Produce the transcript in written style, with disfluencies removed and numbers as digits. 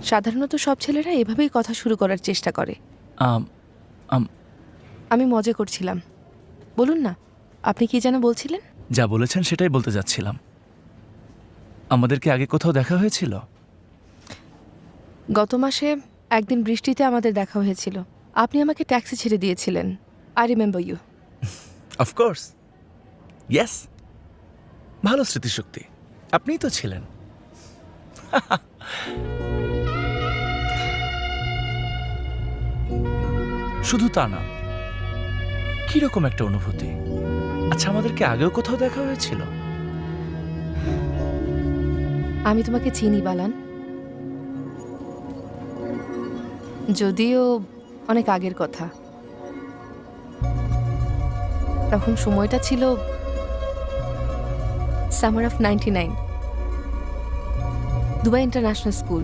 সাধারণত সব ছেলেরা এভাবেই কথা শুরু করার চেষ্টা করে। আম, আম, আমি মজা করছিলাম। বলুন না, আপনি কি যেন বলছিলেন? যা বলেছেন সেটাই বলতে যাচ্ছিলাম। আমাদের কি আগে কোথাও দেখা হয়েছিল? গত মাসে একদিন বৃষ্টিতে আমাদের দেখা হয়েছিল। আপনি আমাকে ট্যাক্সি ছেড়ে দিয়েছিলেন। I remember you. Of course, yes. ভালো স্মৃতিশক্তি। আপনিই তো ছিলেন। শুধু তা না, কিরকম একটা অনুভূতি। আচ্ছা, আমাদেরকে আগেও কোথাও দেখা হয়েছিল? আমি তোমাকে চিনি বালান, যদিও অনেক আগের কথা। তখন সময়টা ছিল summer of 99, Dubai international school.